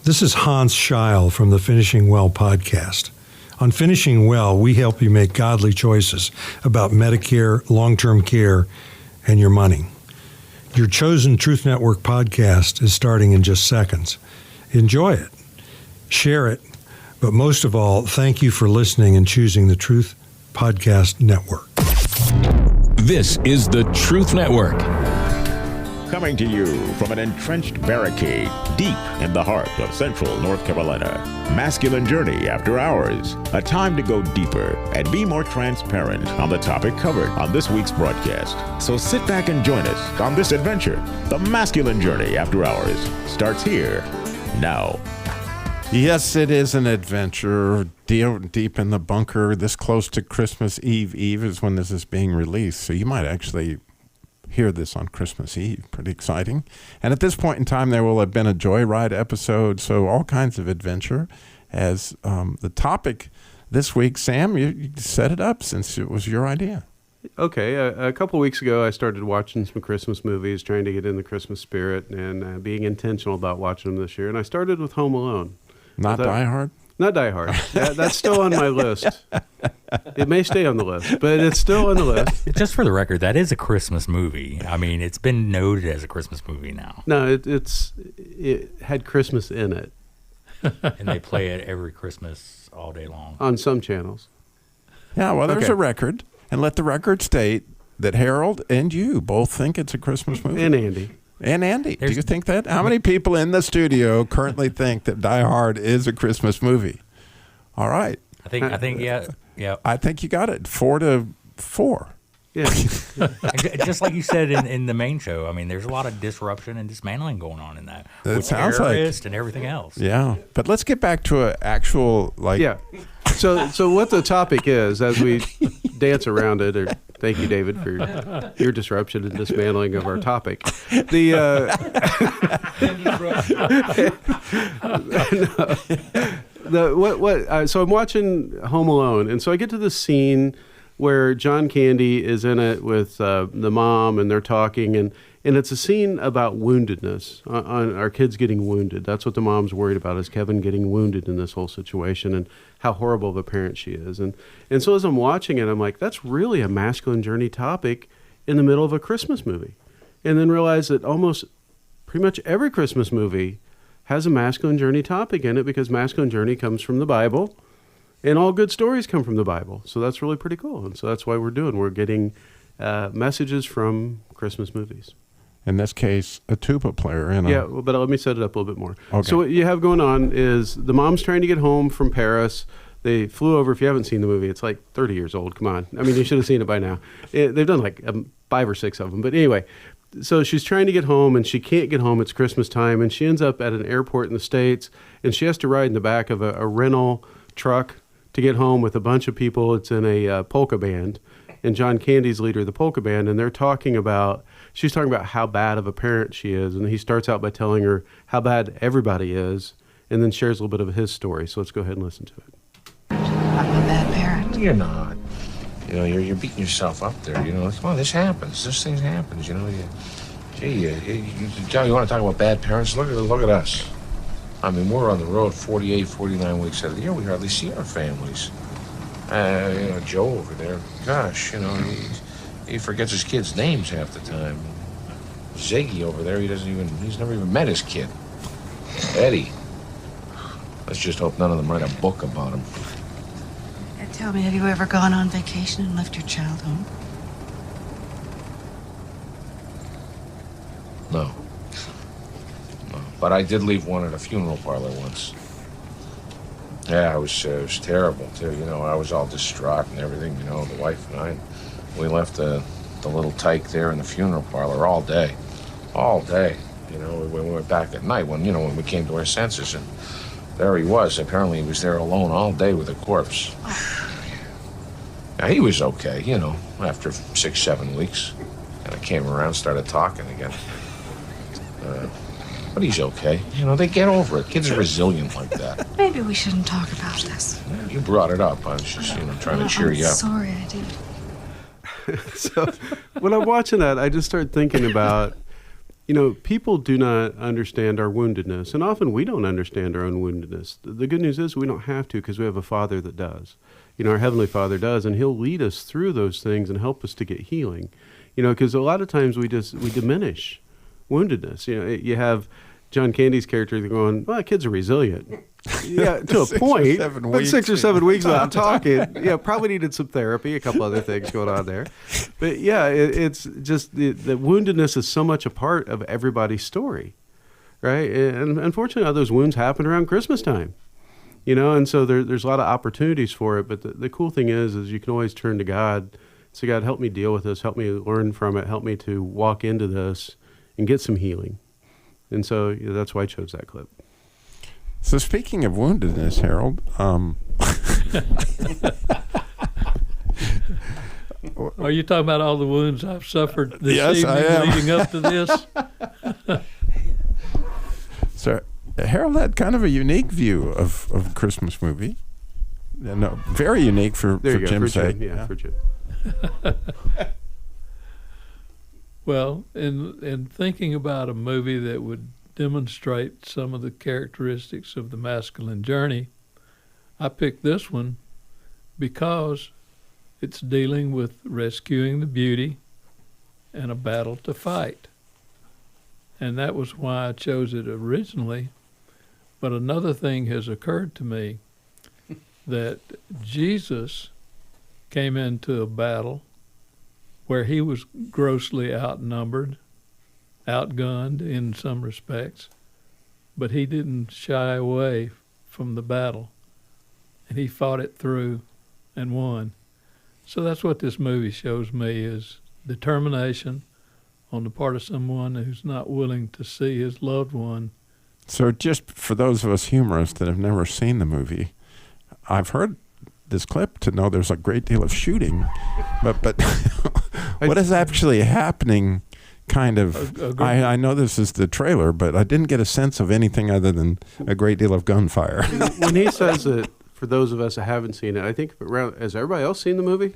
This is Hans Scheil from the Finishing Well podcast. On Finishing Well, we help you make godly choices about Medicare, long-term care, and your money. Your chosen Truth Network podcast is starting in just seconds. Enjoy it, share it, but most of all, thank you for listening and choosing the Truth Podcast Network. This is the Truth Network. Coming to you from an entrenched barricade deep in the heart of central North Carolina. Masculine Journey After Hours. A time to go deeper and be more transparent on the topic covered on this week's broadcast. So sit back and join us on this adventure. The Masculine Journey After Hours starts here now. Yes, it is an adventure deep in the bunker. This close to Christmas Eve. Eve is when this is being released. So you might actually hear this on Christmas Eve. Pretty exciting. And at this point in time, there will have been a Joyride episode, so all kinds of adventure. As the topic this week, Sam, you set it up since it was your idea. Okay. A couple of weeks ago, I started watching some Christmas movies, trying to get in the Christmas spirit and being intentional about watching them this year. And I started with Home Alone. Not Die Hard? Not Die Hard. That's still on my list. It may stay on the list, but it's still on the list. Just for the record, that is a Christmas movie. I mean, it's been noted as a Christmas movie now. No, it had Christmas in it. And they play it every Christmas all day long. On some channels. Yeah, well, there's Okay. a record. And let the record state that Harold and you both think it's a Christmas movie. And Andy. And Andy, do you think that? How many people in the studio currently think that Die Hard is a Christmas movie? All right. I think, yeah. I think you got it. 4-4. Yeah. Just like you said in the main show, I mean, there's a lot of disruption and dismantling going on in that. It with sounds like terrorists and everything else. Yeah, but let's get back to an actual Yeah. So what the topic is, as we dance around it, or thank you, David, for your disruption and dismantling of our topic. So I'm watching Home Alone, and so I get to the scene where John Candy is in it with the mom, and they're talking, and it's a scene about woundedness, on our kids getting wounded. That's what the mom's worried about, is Kevin getting wounded in this whole situation, and how horrible of a parent she is. And so as I'm watching it, I'm like, that's really a masculine journey topic in the middle of a Christmas movie. And then realize that pretty much every Christmas movie has a masculine journey topic in it, because masculine journey comes from the Bible, and all good stories come from the Bible. So that's really pretty cool. And so that's why we're getting messages from Christmas movies. In this case, a tuba player. But let me set it up a little bit more. Okay. So what you have going on is the mom's trying to get home from Paris. They flew over. If you haven't seen the movie, it's like 30 years old. Come on. I mean, you should have seen it by now. They've done like 5 or 6 of them. But anyway, so she's trying to get home, and she can't get home. It's Christmas time, and she ends up at an airport in the States, and she has to ride in the back of a rental truck to get home with a bunch of people. It's in a polka band, and John Candy's leader of the polka band, and she's talking about how bad of a parent she is, and he starts out by telling her how bad everybody is, and then shares a little bit of his story. So let's go ahead and listen to it. I'm a bad parent. You're not. You know, you're beating yourself up there. You know, come on, this happens. This thing happens. You know, you want to talk about bad parents? Look at us. I mean, we're on the road 48, 49 weeks out of the year. We hardly see our families. Joe over there, gosh, he forgets his kids' names half the time. Ziggy over there, he's never even met his kid. Eddie. Let's just hope none of them write a book about him. And tell me, have you ever gone on vacation and left your child home? No. But I did leave one at a funeral parlor once. Yeah, it was terrible, too. I was all distraught and everything, the wife and I. We left the little tyke there in the funeral parlor all day. All day. We went back at night when we came to our senses, and there he was. Apparently he was there alone all day with a corpse. Now, he was okay, after 6-7 weeks. And I came around, started talking again. But he's okay. They get over it. Kids are resilient like that. Maybe we shouldn't talk about this. You brought it up. I was just, trying to cheer you up. I'm sorry I did. So when I'm watching that, I just start thinking about People do not understand our woundedness, and often we don't understand our own woundedness. The good news is we don't have to, because we have a Father that does. Our Heavenly Father does, and He'll lead us through those things and help us to get healing. Because a lot of times we diminish woundedness. You have John Candy's character going, well, kids are resilient. Yeah, to a point. But 6 or 7 weeks without talking. Yeah, probably needed some therapy, a couple other things going on there. But yeah, it's just the woundedness is so much a part of everybody's story, right? And unfortunately, all those wounds happen around Christmas time. And so there's a lot of opportunities for it. But the cool thing is you can always turn to God. Say, God, help me deal with this. Help me learn from it. Help me to walk into this and get some healing. And so that's why I chose that clip. So speaking of woundedness, Harold, are you talking about all the wounds I've suffered this Yes, evening I am. leading up to this? So Harold had kind of a unique view of a Christmas movie. No, very unique for Jim's sake. Yeah, for Jim. Well, in thinking about a movie that would demonstrate some of the characteristics of the masculine journey, I picked this one because it's dealing with rescuing the beauty and a battle to fight. And that was why I chose it originally. But another thing has occurred to me, that Jesus came into a battle where he was grossly outnumbered, outgunned in some respects, but he didn't shy away from the battle, and he fought it through and won. So that's what this movie shows me, is determination on the part of someone who's not willing to see his loved one. So just for those of us humorists that have never seen the movie, I've heard this clip to know there's a great deal of shooting, but what is actually happening? Kind of. I know this is the trailer, but I didn't get a sense of anything other than a great deal of gunfire. When he says it, for those of us that haven't seen it, I think has everybody else seen the movie?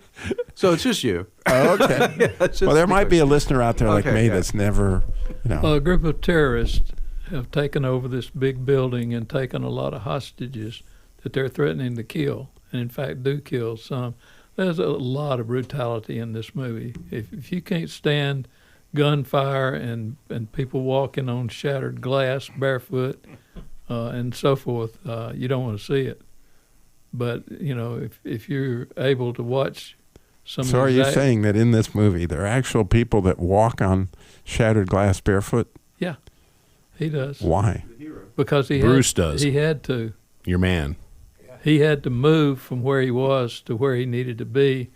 So it's just you. Oh, okay. Yeah, well, there might be a listener out there like Okay, me yeah. that's never, A group of terrorists have taken over this big building and taken a lot of hostages that they're threatening to kill, and in fact do kill some. There's a lot of brutality in this movie. If you can't stand gunfire and people walking on shattered glass barefoot and so forth, you don't want to see it. But, if you're able to watch some So are you saying that in this movie there are actual people that walk on shattered glass barefoot? Yeah, he does. Why? Because Bruce does. He had to. Your man. He had to move from where he was to where he needed to be,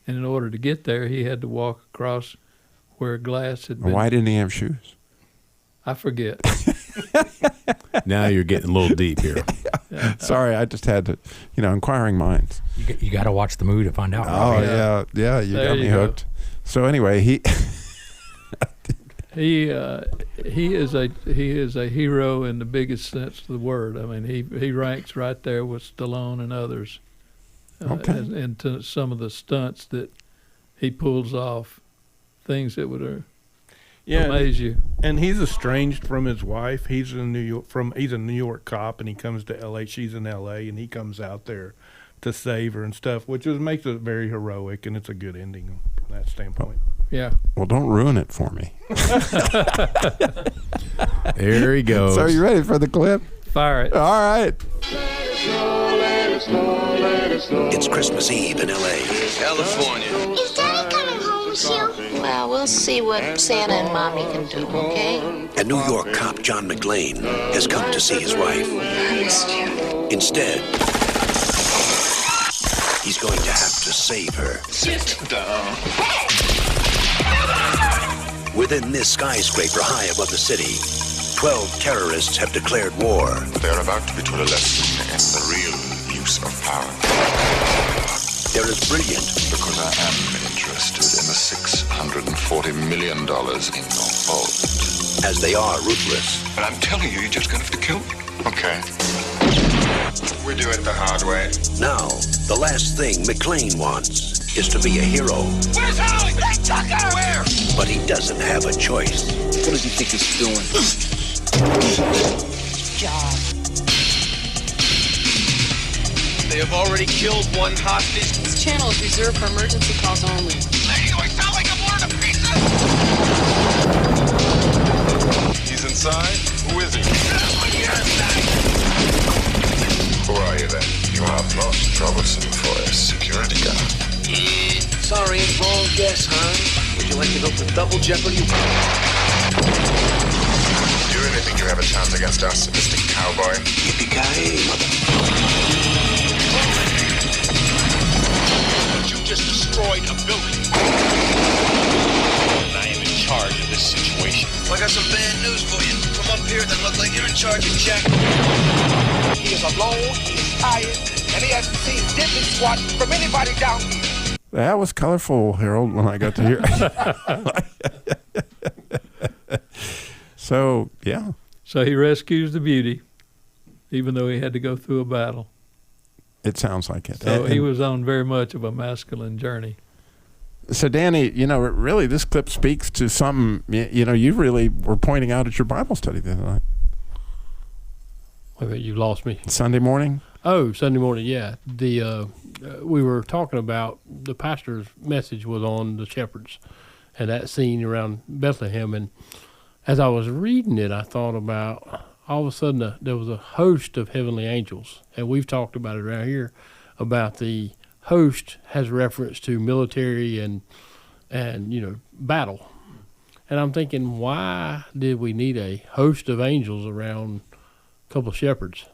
and in order to get there, he had to walk across where glass had been. Why didn't he have shoes? I forget. Now you're getting a little deep here. Sorry, I just had to, inquiring minds. You got to watch the movie to find out. Oh, right? yeah, you There got me you go. hooked. So anyway, he is a hero in the biggest sense of the word. I mean, he ranks right there with Stallone and others. Into some of the stunts that he pulls off, things that would amaze you. And he's estranged from his wife. He's a New York cop, and he comes to L.A. She's in L.A., and he comes out there to save her and stuff, which makes it very heroic, and it's a good ending from that standpoint. Yeah. Well, don't ruin it for me. There he goes. So are you ready for the clip? Fire it. All right. It's Christmas Eve in L.A. California. Is Daddy coming home soon? Well, we'll see what Santa and Mommy can do, okay? And New York cop John McClane has come to see his wife. I missed you. Instead, he's going to have to save her. Sit down. Within this skyscraper high above the city, 12 terrorists have declared war. They're about to be taught a lesson in the real use of power. They're as brilliant because I am interested in the $640 million in your vault. As they are ruthless. But I'm telling you, you're just going to have to kill me. Okay. We do it the hard way. Now, the last thing McClane wants is to be a hero. Where's Howie? Hey, Tucker! Where? But he doesn't have a choice. What does he think he's doing? Job. They have already killed one hostage. This channel is reserved for emergency calls only. Lady, do I sound like I'm ordering a pizza? He's inside? Who is he? Who are you then? You are most troublesome for a security guard. Sorry, wrong guess, hon. Would you like to go for double jeopardy? Do you really think you have a chance against us, Mr. Cowboy? Yippee-ki-yay, mother. You just destroyed a building. And I am in charge of this situation. Well, I got some bad news for you. From up here, that look like you're in charge of Jack. He is alone, he is tired, and he hasn't seen diddly squat from anybody down here. That was colorful, Harold, when I got to hear So, yeah. So he rescues the beauty, even though he had to go through a battle. It sounds like it. So he was on very much of a masculine journey. So, Danny, really this clip speaks to something, you really were pointing out at your Bible study the other night. Wait a minute, you lost me. Sunday morning? Oh, Sunday morning, yeah. We were talking about, the pastor's message was on the shepherds and that scene around Bethlehem. And as I was reading it, I thought about, all of a sudden, there was a host of heavenly angels. And we've talked about it around here, about the host has reference to military and battle. And I'm thinking, why did we need a host of angels around a couple of shepherds?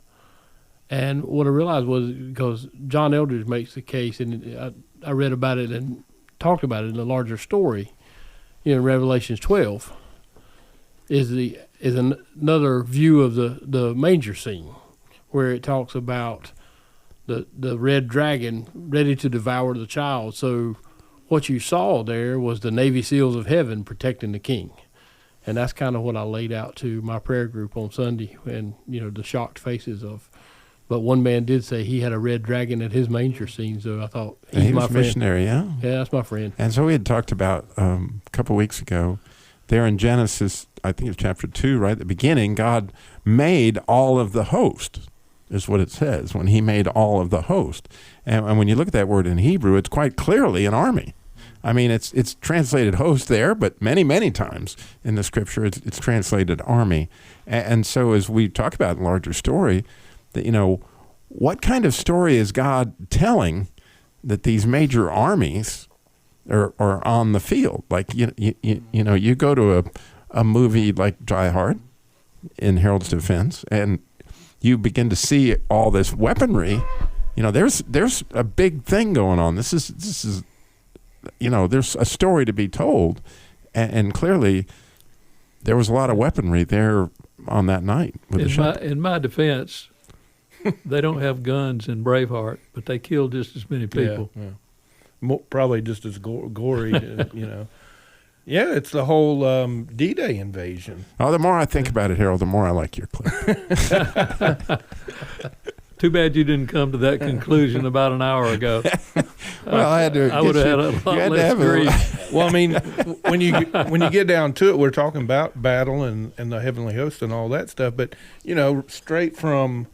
And what I realized was because John Eldridge makes the case, and I read about it and talked about it in a larger story, in Revelations 12, is another view of the manger scene, where it talks about the red dragon ready to devour the child. So what you saw there was the Navy SEALs of heaven protecting the king. And that's kind of what I laid out to my prayer group on Sunday, and, the shocked faces of. But one man did say he had a red dragon at his manger scene, so I thought he my was a friend. missionary, yeah? Yeah, that's my friend. And so we had talked about a couple of weeks ago, there in Genesis, I think it's chapter 2, right at the beginning, God made all of the host, is what it says, when he made all of the host. And when you look at that word in Hebrew, it's quite clearly an army. I mean, it's translated host there, but many, many times in the scripture, it's translated army. And so as we talk about the larger story, that, what kind of story is God telling that these major armies are on the field? Like, you go to a movie like Die Hard, in Harold's defense, and you begin to see all this weaponry. There's a big thing going on. This is there's a story to be told, and clearly there was a lot of weaponry there on that night. In my defense, they don't have guns in Braveheart, but they kill just as many people. Yeah. Probably just as gory, Yeah, it's the whole D-Day invasion. Oh, the more I think about it, Harold, the more I like your clip. Too bad you didn't come to that conclusion about an hour ago. Well, I had to. I would have had a lot less grief. Well, I mean, when you get down to it, we're talking about battle and the heavenly host and all that stuff. But straight from,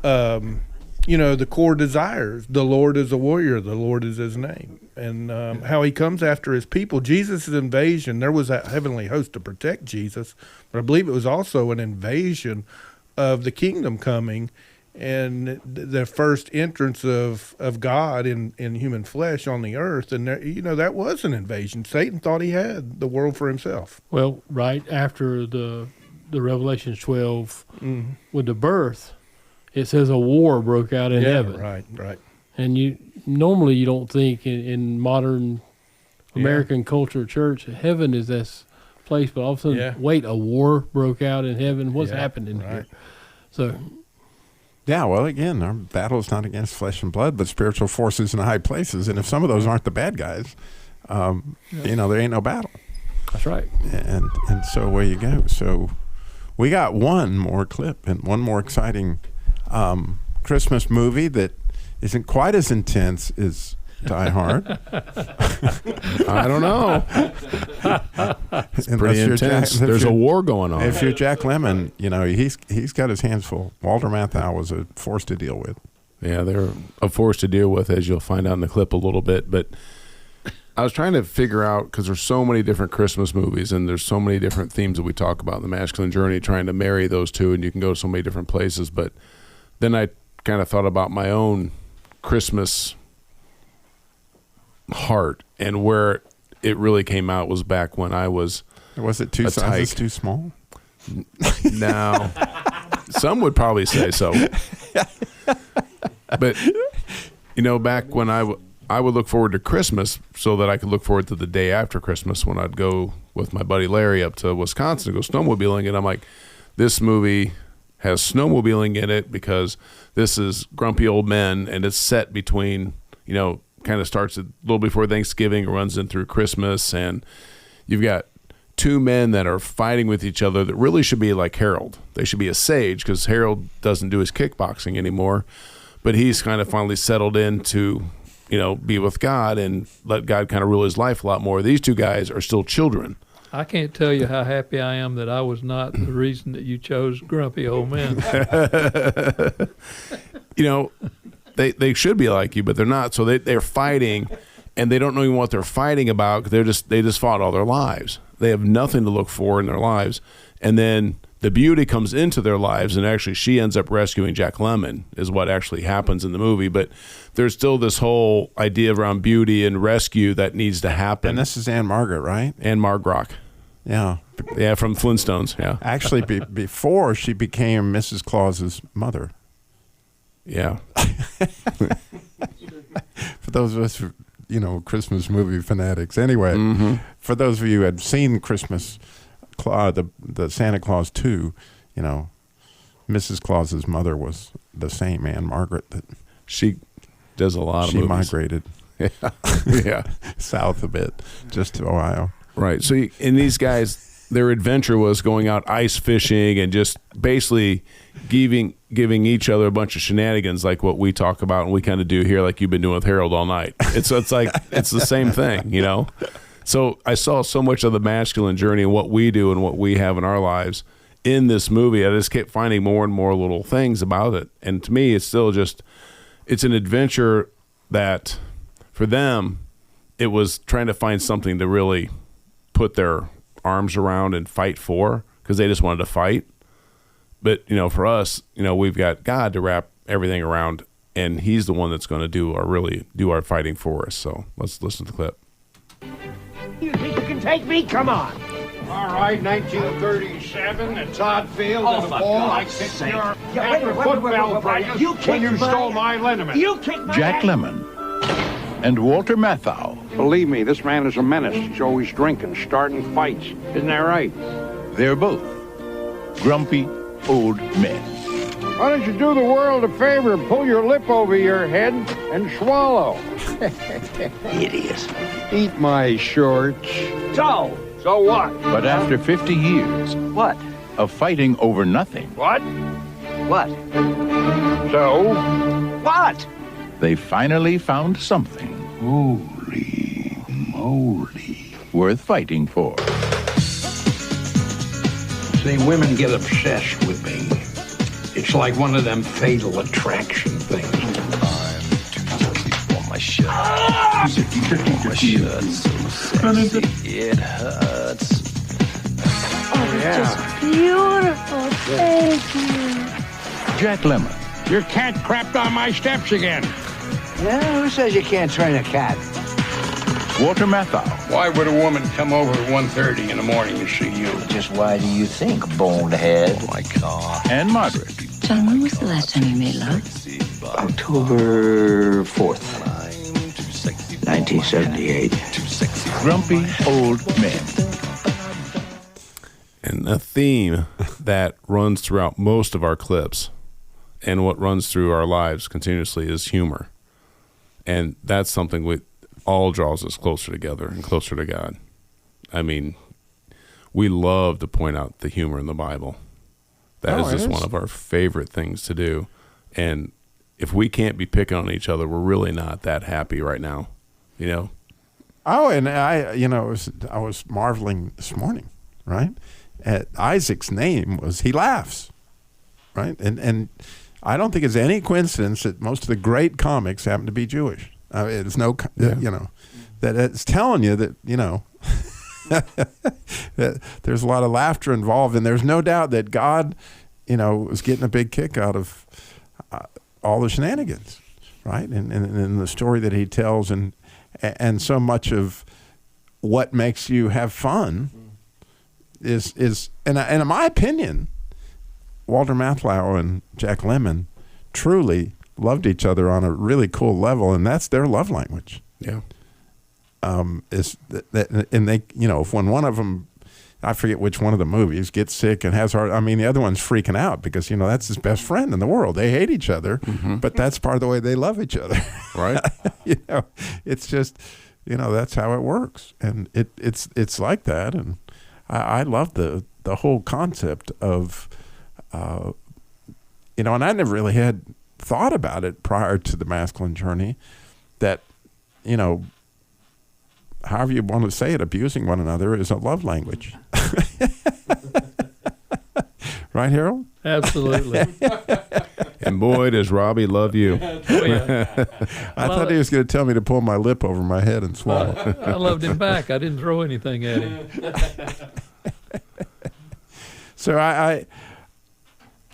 the core desires. The Lord is a warrior. The Lord is His name, and how He comes after His people. Jesus' invasion. There was a heavenly host to protect Jesus, but I believe it was also an invasion of the kingdom coming. And the first entrance of God in human flesh on the earth, and that was an invasion. Satan thought he had the world for himself. Well, right after the Revelations 12, with the birth, it says a war broke out in heaven. Right. And you don't think in modern American culture, church, heaven is this place, but all of a sudden, wait, a war broke out in heaven. What's happening here? So. Yeah, well, again, our battle is not against flesh and blood, but spiritual forces in high places. And if some of those aren't the bad guys, there ain't no battle. That's right. And so away you go. So we got one more clip and one more exciting Christmas movie that isn't quite as intense as Die Hard. I don't know. It's pretty intense. There's a war going on. If you're Jack Lemmon, he's got his hands full. Walter Matthau was a force to deal with. Yeah, they're a force to deal with, as you'll find out in the clip a little bit. But I was trying to figure out, because there's so many different Christmas movies and there's so many different themes that we talk about in the masculine journey, trying to marry those two, and you can go so many different places. But then I kind of thought about my own Christmas heart, and where it really came out was back when I was it two sizes too small? No. Some would probably say so. But, back when I would look forward to Christmas so that I could look forward to the day after Christmas, when I'd go with my buddy Larry up to Wisconsin to go snowmobiling. And I'm like, this movie has snowmobiling in it because this is grumpy old men, and it's set between, kind of starts a little before Thanksgiving, runs in through Christmas. And you've got two men that are fighting with each other that really should be like Harold. They should be a sage, because Harold doesn't do his kickboxing anymore. But he's kind of finally settled in to, be with God and let God kind of rule his life a lot more. These two guys are still children. I can't tell you how happy I am that I was not the reason that you chose grumpy old men. They should be like you, but they're not. So they're fighting, and they don't know even what they're fighting about. They just fought all their lives. They have nothing to look for in their lives. And then the beauty comes into their lives, and actually she ends up rescuing Jack Lemmon is what actually happens in the movie. But there's still this whole idea around beauty and rescue that needs to happen. And this is Anne Margaret, right? Anne Margrock. Yeah. Yeah, from Flintstones, yeah. Actually, before she became Mrs. Claus's mother. Yeah. For those of us who, Christmas movie fanatics. Anyway, for those of you who had seen Christmas, the Santa Claus 2, Mrs. Claus's mother was the same Anne Margaret. That she does a lot of movies. She migrated yeah. south a bit, just to Ohio. Right. So, and these guys, their adventure was going out ice fishing and just basically giving each other a bunch of shenanigans, like what we talk about and we kind of do here, like you've been doing with Harold all night. It's like it's the same thing, So I saw so much of the masculine journey and what we do and what we have in our lives in this movie. I just kept finding more and more little things about it. And to me, it's still it's an adventure that for them, it was trying to find something to really put their arms around and fight for, because they just wanted to fight. But, for us, we've got God to wrap everything around, and he's the one that's going to do our fighting for us. So let's listen to the clip. You think you can take me? Come on. All right, 1937, at Todd Field, Oh, in the for ball, God's I kicked sake. your Yeah, after wait, football wait, practice you when you kicked stole my- my liniment. You kicked my Jack ass. Lemmon and Walter Matthau. Believe me, this man is a menace. He's always drinking, starting fights. Isn't that right? They're both grumpy old men. Why don't you do the world a favor and pull your lip over your head and swallow? Idiot. Eat my shorts. So what? But after 50 years What? of fighting over nothing, What? what? So? What? They finally found something. Holy moly. Worth fighting for. See, women get obsessed with me. It's like one of them fatal attraction things. My shirt. My shirt so sexy. It hurts. Oh, yeah. Just beautiful. Thank you. Jack Lemmon. Your cat crapped on my steps again. Yeah, who says you can't train a cat? Walter Matthau. Why would a woman come over at 1:30 in the morning to see you? Just why do you think, bonehead? Oh my God. And Margaret. John, when was the last time you made love? October 4th, 1978. Grumpy old men. And a theme that runs throughout most of our clips and what runs through our lives continuously is humor. And that's something we all draws us closer together and closer to God. I mean, we love to point out the humor in the Bible. That is just one of our favorite things to do. And if we can't be picking on each other, we're really not that happy right now, you know? Oh, and I was marveling this morning, right? At Isaac's name was He Laughs, right? And I don't think it's any coincidence that most of the great comics happen to be Jewish. It's no, you know, that it's telling you that, you know, that there's a lot of laughter involved, and there's no doubt that God, you know, was getting a big kick out of all the shenanigans, right? And the story that he tells, and so much of what makes you have fun is and in my opinion, Walter Matthau and Jack Lemmon truly loved each other on a really cool level, and that's their love language. Yeah. Is that and they, you know, if when one of them, I forget which one of the movies, gets sick and has heart, I mean, the other one's freaking out because, you know, that's his best friend in the world. They hate each other, but that's part of the way they love each other. Right. You know, it's just, you know, that's how it works. And it's like that. And I love the whole concept of, you know, and I never really had thought about it prior to the masculine journey that, you know, however you want to say it, abusing one another is a love language. Right, Harold? Absolutely. And boy, does Robbie love you. I thought he was going to tell me to pull my lip over my head and swallow. I loved him back. I didn't throw anything at him. So I,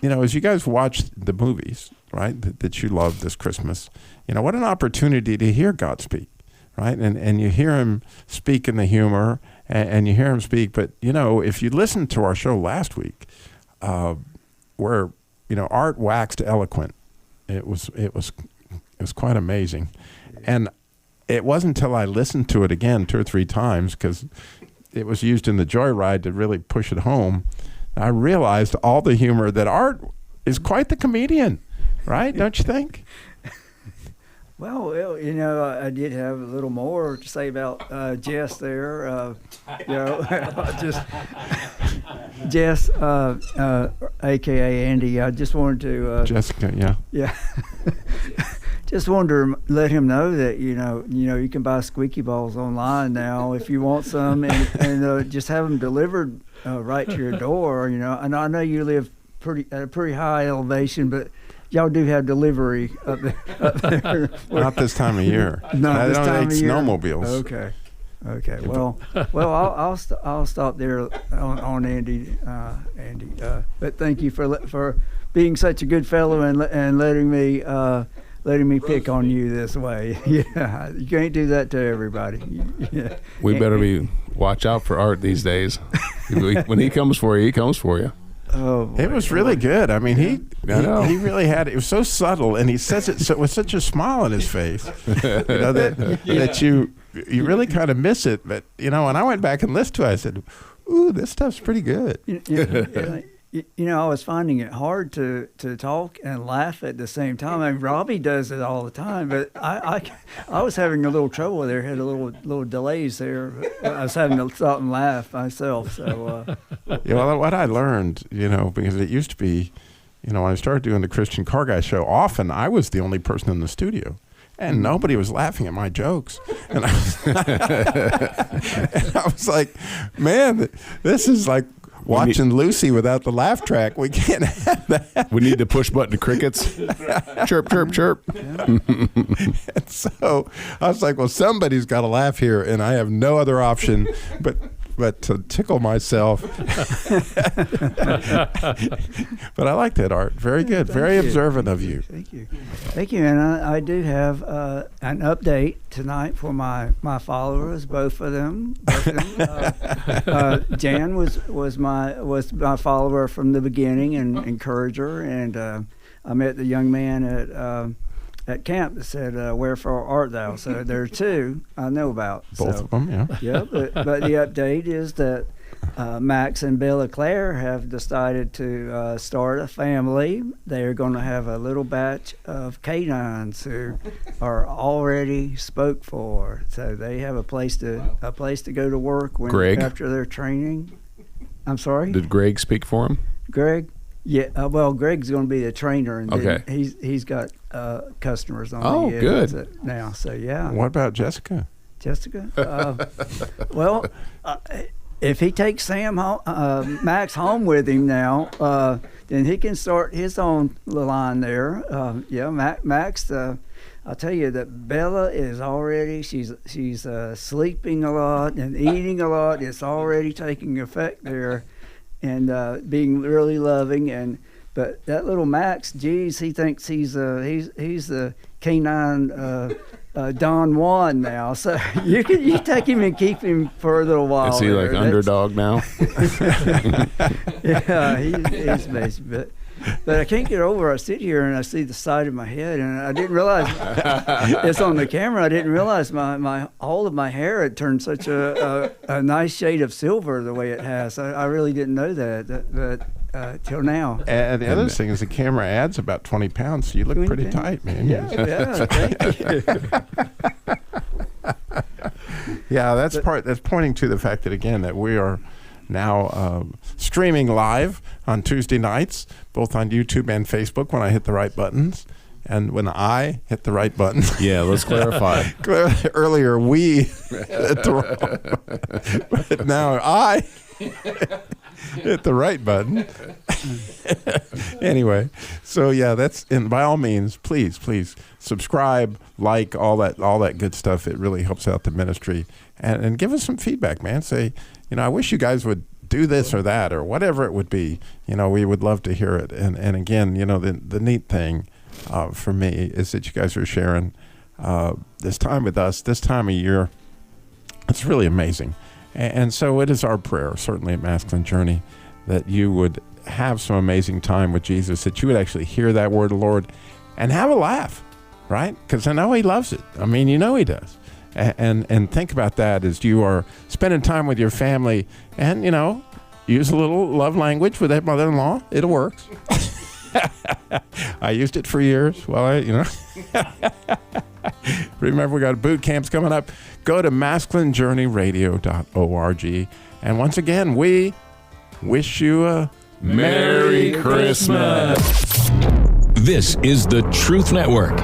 you know, as you guys watch the movies, right, that you love this Christmas, you know, what an opportunity to hear God speak. Right, and you hear him speak in the humor, and you hear him speak. But you know, if you listened to our show last week, where you know Art waxed eloquent, it was quite amazing, and it wasn't until I listened to it again 2 or 3 times, because it was used in the Joyride to really push it home. I realized all the humor that Art is quite the comedian, right? Don't you think? Well, you know, I did have a little more to say about Jess there. You know, just Jess, a.k.a. Andy. I just wanted to Jessica, yeah. Yeah. Just wanted to let him know that you know you can buy squeaky balls online now if you want some, and just have them delivered right to your door. You know, and I know you live at a pretty high elevation, but y'all do have delivery up there. Not this time of year. No, I this don't time eat of year. snowmobiles. Okay. Well, I'll stop there on Andy. But thank you for being such a good fellow and letting me pick on you this way. Yeah, you can't do that to everybody. Yeah. We better watch out for Art these days. When he comes for you, he comes for you. Oh, boy. It was really good. I mean, he really had it. It was so subtle, and he says it with such a smile on his face. You know that you really kind of miss it. But you know, when I went back and listened to it, I said, "Ooh, this stuff's pretty good." You know, I was finding it hard to talk and laugh at the same time. I mean, Robbie does it all the time, but I was having a little trouble there. Had a little delays there. I was having to stop and laugh myself. So, yeah. Well, what I learned, you know, because it used to be, you know, when I started doing the Christian Car Guy show, often I was the only person in the studio. And nobody was laughing at my jokes. And I was like, man, this is like watching Lucy without the laugh track. We can't have that. We need the push button crickets. Chirp, chirp, chirp. And so I was like, well, somebody's got to laugh here, and I have no other option but to tickle myself. But I like that, Art. Very good. Very observant of you. Thank you. And I do have an update tonight for my followers, both of them. Jan was my follower from the beginning and encourager, and I met the young man at camp that said, "Wherefore art thou?" So there are 2 I know about. Both of them, yeah. Yeah, but the update is that Max and Bella Claire have decided to start a family. They are going to have a little batch of canines who are already spoke for. So they have a place to go to work Greg? after their training. I'm sorry? Did Greg speak for him? Greg? Yeah, well, Greg's going to be the trainer, and Okay. then he's got customers on Oh, the good. now. So yeah. What about Jessica? Jessica? Well, if he takes Max home with him now, then he can start his own line there. Max. I'll tell you that Bella is already. She's sleeping a lot and eating a lot. It's already taking effect there, and being really loving. But that little Max, geez, he thinks he's the canine. Don Juan now, so you take him and keep him for a little while. Is he like underdog now? Yeah, he's basically. But I can't get over. I sit here and I see the side of my head, and I didn't realize it's on the camera. I didn't realize my all of my hair had turned such a nice shade of silver the way it has. I really didn't know that, but till now. And the other thing is the camera adds about 20 pounds, so you look pretty tight, man. Yeah, thank you. Yeah, that's pointing to the fact that, again, that we are now streaming live on Tuesday nights, both on YouTube and Facebook when I hit the right buttons. And when I hit the right button. Yeah, let's clarify. Earlier, we hit the wrong. But now I hit the right button. Anyway, so yeah, and by all means, please subscribe, like, all that good stuff. It really helps out the ministry. And give us some feedback, man. Say, I wish you guys would do this or that or whatever it would be. We would love to hear it. And again, the neat thing for me is that you guys are sharing this time with us, this time of year. It's really amazing. And so it is our prayer, certainly at Masculine Journey, that you would have some amazing time with Jesus, that you would actually hear that word of the Lord and have a laugh, right? Because I know he loves it. I mean, he does. And think about that as you are spending time with your family and, use a little love language with that mother-in-law. It'll work. I used it for years. Well, remember, we got boot camps coming up. Go to masculinejourneyradio.org. And once again, we wish you a Merry Christmas. This is the Truth Network.